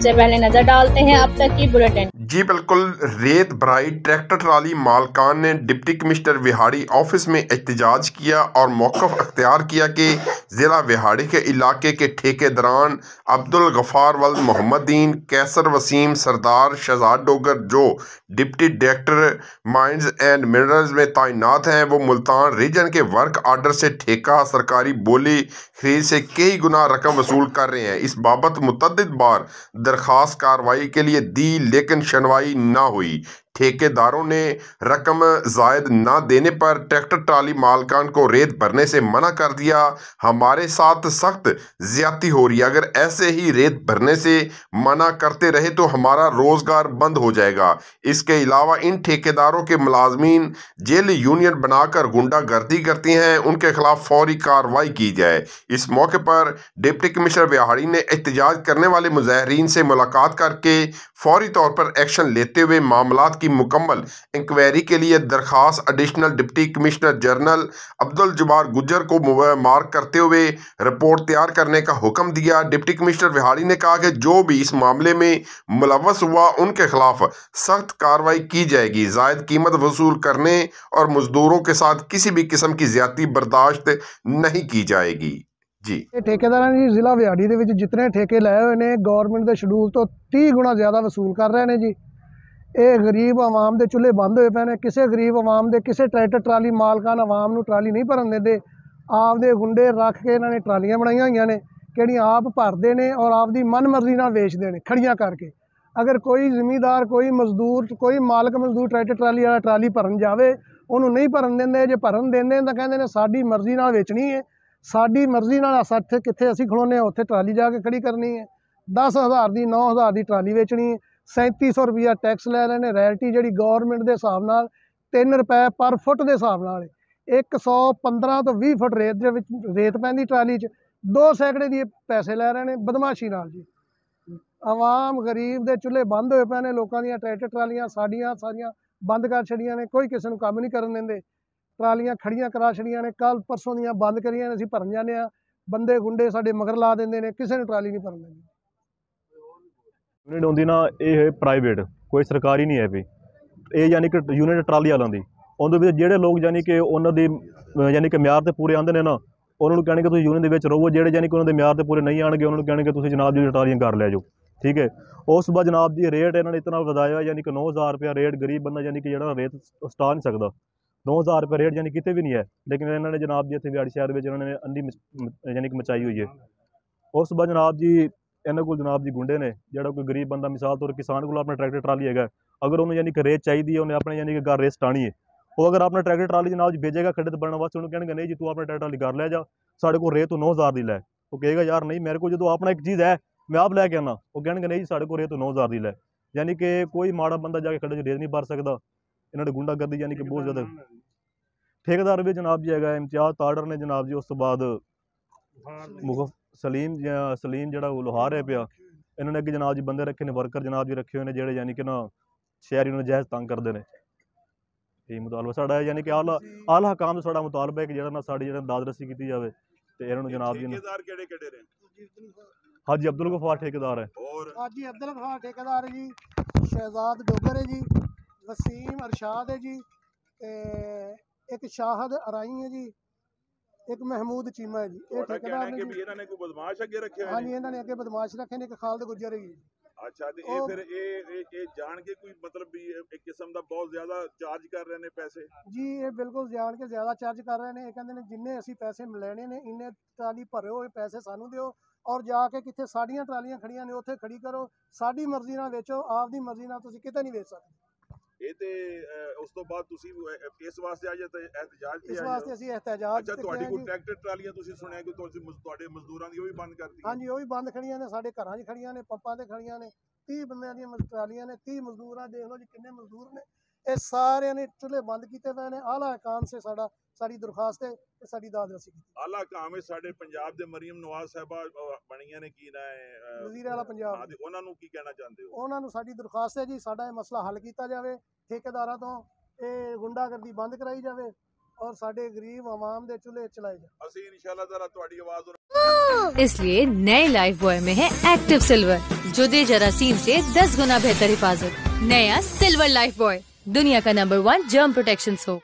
सबसे पहले नजर डालते हैं अब तक की बुलेटिन। जी बिल्कुल, रेत भराई ट्रैक्टर ट्राली मालकान ने डिप्टी कमिश्नर विहाड़ी ऑफिस में एहतजाज किया और मौक़िफ़ अख्तियार किया कि ज़िला विहाड़ी के इलाके के ठेकेदारान अब्दुल गफ़ार वल्द मोहम्मदीन, कैसर वसीम, सरदार शहजाद डोगर जो deputy director mines and minerals में तैनात हैं, वो मुल्तान रीजन के वर्क आर्डर से ठेका सरकारी बोली खरीद से कई गुना रकम वसूल कर रहे हैं। इस बाबत मुतअद्दिद बार दरख्वास्त कार्रवाई के लिए दी, लेकिन सुनवाई न हुई। ठेकेदारों ने रकम जायद न देने पर ट्रैक्टर ट्राली मालकान को रेत भरने से मना कर दिया। हमारे साथ सख्त ज्यादती हो रही है, अगर ऐसे ही रेत भरने से मना करते रहे तो हमारा रोजगार बंद हो जाएगा। इसके अलावा इन ठेकेदारों के मुलाजमीन जेल यूनियन बनाकर गुंडागर्दी करती हैं, उनके खिलाफ फौरी कार्रवाई की जाए। इस मौके पर डिप्टी कमिश्नर विहाड़ी ने एहतजाज करने वाले मुजाहिरीन से मुलाकात करके फौरी तौर पर एक्शन लेते हुए मामलात की मुकम्मल इंक्वायरी के लिए दरखास्त additional deputy commissioner general Abdul Jabbar Gujjar को मार्क करते हुए रिपोर्ट तैयार करने का हुक्म दिया। डिप्टी कमिश्नर विहाड़ी ने कहा कि जो भी इस मामले में मुलव्वस हुआ उनके खिलाफ सख्त कार्रवाई की जाएगी। जायद कीमत वसूल करने और मजदूरों के साथ किसी भी किस्म की ज्यादती बर्दाश्त नहीं की जाएगी। जी ठेकेदार जी जिला विहाड़ी ਦੇ ਵਿੱਚ जितने ठेके लाए हुए ने गौरमेंट के शेड्यूल तो 30 गुना ज़्यादा वसूल कर रहे हैं जी। ਇਹ ਗਰੀਬ ਆਵਾਮ ਦੇ ਚੁੱਲ੍ਹੇ ਬੰਦ ਹੋਏ ਪਏ ਨੇ। ਕਿਸੇ ਗਰੀਬ ਆਵਾਮ ਦੇ ਕਿਸੇ ਟਰੈਕਟਰ ਟਰਾਲੀ ਮਾਲਕਾਂ ਆਵਾਮ ਨੂੰ ਟਰਾਲੀ ਨਹੀਂ ਭਰਨ ਦਿੰਦੇ। ਆਪਦੇ ਗੁੰਡੇ ਰੱਖ ਕੇ ਇਹਨਾਂ ਨੇ ਟਰਾਲੀਆਂ ਬਣਾਈਆਂ ਹੋਈਆਂ ਨੇ ਕਿਹੜੀਆਂ ਆਪ ਭਰਦੇ ਨੇ ਔਰ ਆਪਦੀ ਮਨਮਰਜ਼ੀ ਨਾਲ ਵੇਚਦੇ ਨੇ ਖੜੀਆਂ ਕਰਕੇ। ਅਗਰ ਕੋਈ ਜ਼ਿਮੀਂਦਾਰ ਕੋਈ ਮਜ਼ਦੂਰ ਕੋਈ ਮਾਲਕ ਮਜ਼ਦੂਰ ਟਰੈਕਟਰ ਟਰਾਲੀ ਵਾਲਾ ਟਰਾਲੀ ਭਰਨ ਜਾਵੇ ਉਹਨੂੰ ਨਹੀਂ ਭਰਨ ਦਿੰਦੇ। ਜੇ ਭਰਨ ਦਿੰਦੇ ਤਾਂ ਕਹਿੰਦੇ ਨੇ ਸਾਡੀ ਮਰਜ਼ੀ ਨਾਲ ਵੇਚਣੀ ਹੈ, ਸਾਡੀ ਮਰਜ਼ੀ ਨਾਲ ਸੱਠ ਕਿੱਥੇ ਅਸੀਂ ਖਲੋਨੇ ਹਾਂ ਉੱਥੇ ਟਰਾਲੀ ਜਾ ਕੇ ਖੜੀ ਕਰਨੀ ਹੈ। 10,000 ਦੀ 9,000 ਦੀ ਟਰਾਲੀ ਵੇਚਣੀ ਹੈ। 3700 रुपया टैक्स लै रहे हैं। रैयल्टी जी गौरमेंट के हिसाब नाल 3 रुपए पर फुट के हिसाब नाल 115 तो 20 फुट रेत पैंदी ट्राली 2 सैकड़े की पैसे लै रहे हैं बदमाशी नाल जी। आवाम गरीब के चुल्हे बंद होए पे ने। लोगों दी ट्रैक्टर ट्रालियां साडियां सारियां बंद कर छड़ियां ने, कोई किसी को काम नहीं करन देंदे। ट्रालियां खड़ियां करा छड़ियां ने, कल परसों दियां बंद करियां ने। असीं भरन जाने आ, बंदे गुंडे साडे मगर ला देंदे ने, किसी ने ट्राली नहीं भरन देंदे। यूनिट होंदी ना ये प्राइवेट कोई सरकारी नहीं है भी ये यानी कि यूनिट ट्राली वालों की उन्होंने जोड़े लोग यानी कि उन्होंने यानी कि म्यार तो पूरे आते हैं ना उन्होंने कहने तुम यूनिट के रहो। जोड़े यानी कि उन्होंने म्यार तो पूरे नहीं आएंगे उन्होंने कहने तुम जनाब जी ट्रालियां कर लै जाओ। ठीक है, उस बाद जनाब जी रेट इन्होंने इतना वधाया यानी कि 9,000 रुपया रेट गरीब बंदा यानी कि जो रेत सटा नहीं सकता। 9,000 रुपया रेट यानी कितने भी नहीं है, लेकिन इन्होंने जनाब जी इतने विहाड़ी शहर में इन्होंने अंधी यानी कि मचाई हुई है। उस बाद जनाब जी इन्होंने को जनाब जी गुंडे ने जो कोई गरीब बंदा मिसाल तौर किसान को अपना ट्रैक्टर ट्राली है अगर उन्होंने यानी कि रेत चाहिए उन्हें अपने यानी कि घर रेत सटानी है वो अगर अपना ट्रैक्टर ट्राली जनाब जी भेजेगा खड्डे तो बनने वास्ते उन्होंने कहने नहीं जी तू अपना ट्रैक्टर ट्राली घर लै जा, साढ़े को रेत तो 9,000 की लै। वो कहेगा यार नहीं मेरे को जो अपना एक चीज़ है मैं आप लैके आना, वो कहने नहीं जी साढ़े को रेत तो 9,000 की लै। यानी कि कोई माड़ा बंदा जाके खड्डे च रेत नहीं भर सकता। इन्होंने गुंडागर्दी यानी कि बहुत ज़्यादा। ठेकेदार भी जनाब जी है इम्तियाज़ ताडर ने जनाब जी। उस तो बाद सलीम जो लोहार है पिया इन्होंने अगे जनाब जी बंदे रखे ने वर्कर जनाब जी रखे हुए हैं जोड़े यानी कि ना शहरी उन्हें जायज़ तंग करते हैं। यही मुतालबा साड़ा है यानी कि आला हकाम साड़ा मुतालबा है कि जो ना साड़ी जो दादरसी की जाए तो इन्होंने जनाब जी हाजी अब्दुल गफार ठेकेदार है और हाजी अब्दुल गफार ठेकेदार है जी, शहजाद डोगर है जी, वसीम अरशाद है जी, एक शाहद अराई है जी, एक महमूद चीमा है जी। ये ठेकेदार ने इन्होंने कोई बदमाश अगे रखे हैं। हाँ जी इन्होंने अगे बदमाश रखे ने, एक खालिद गुज्जर है जी। अच्छा ते ये फिर ये जान के कोई मतलब भी एक किस्म का बहुत ज्यादा चार्ज कर रहे हैं पैसे जी। ये बिल्कुल जान के ज्यादा चार्ज कर रहे हैं। ये कहते हैं जिन्ने असी पैसे लेने ने इन्ने ट्राली भरो, ये पैसे सानू दिओ और जाके कितने साड़ियां ट्रालियां खड़ियां ने उत्थे खड़ी करो, साड़ी मर्जी नाल बेचो, आपदी मर्जी नाल तुसीं किते नहीं बेच सकते। उस तो बाद तुसी इस वास्ते आ जाते एहतजाज ते इस वास्ते ਅਸੀਂ एहतजाज। अच्छा ਤੁਹਾਡੀ ਕੋਈ ट्रैक्टर ट्रालियां तुसी सुनिया कि ਤੁਹਾਡੇ ਮਜ਼ਦੂਰਾਂ ਦੀ ਉਹ ਵੀ ਬੰਦ ਕਰਤੀ। हाँ जी वो भी बंद खड़ियां ने, साडे घरां 'च खड़ियां ने, पंपां ते खड़ियां ने। 30 बंदियां ਦੀਆਂ ट्रालियां ने, 30 मजदूर देख लो जी किन्ने मजदूर ने। ये सारे ने चुल्हे बंद कीते पे ने। आला हकाम से साडी दरखास्त है कि साडी दादरसी कीती। आला हकाम साडे पंजाब दे मरियम नवाज साहिबा ਬਣੀਆਂ ਨੇ ਕੀ ना है वजीर आला पंजाब, ਉਹਨਾਂ ਨੂੰ ਕੀ ਕਹਿਣਾ ਚਾਹੁੰਦੇ ਹੋ? ਉਹਨਾਂ ਨੂੰ ਸਾਡੀ ਦਰਖਾਸਤ ਹੈ ਜੀ ਸਾਡਾ ਇਹ ਮਸਲਾ ਹੱਲ ਕੀਤਾ ਜਾਵੇ, ਠੇਕੇਦਾਰਾਂ ਤੋਂ ਇਹ ਗੁੰਡਾਗਰਦੀ ਬੰਦ कराई जाए और साडे गरीब आवाम दे चुल्हे चलाए जाए। ਅਸੀਂ इंशाल्लाह ताला ਤੁਹਾਡੀ आवाज इसलिए नए लाइफ बॉय में है एक्टिव सिल्वर, जो दे जरासीम से 10 गुना बेहतर हिफाजत। नया सिल्वर लाइफ बॉय, दुनिया का नंबर 1 जर्म प्रोटेक्शन सोप।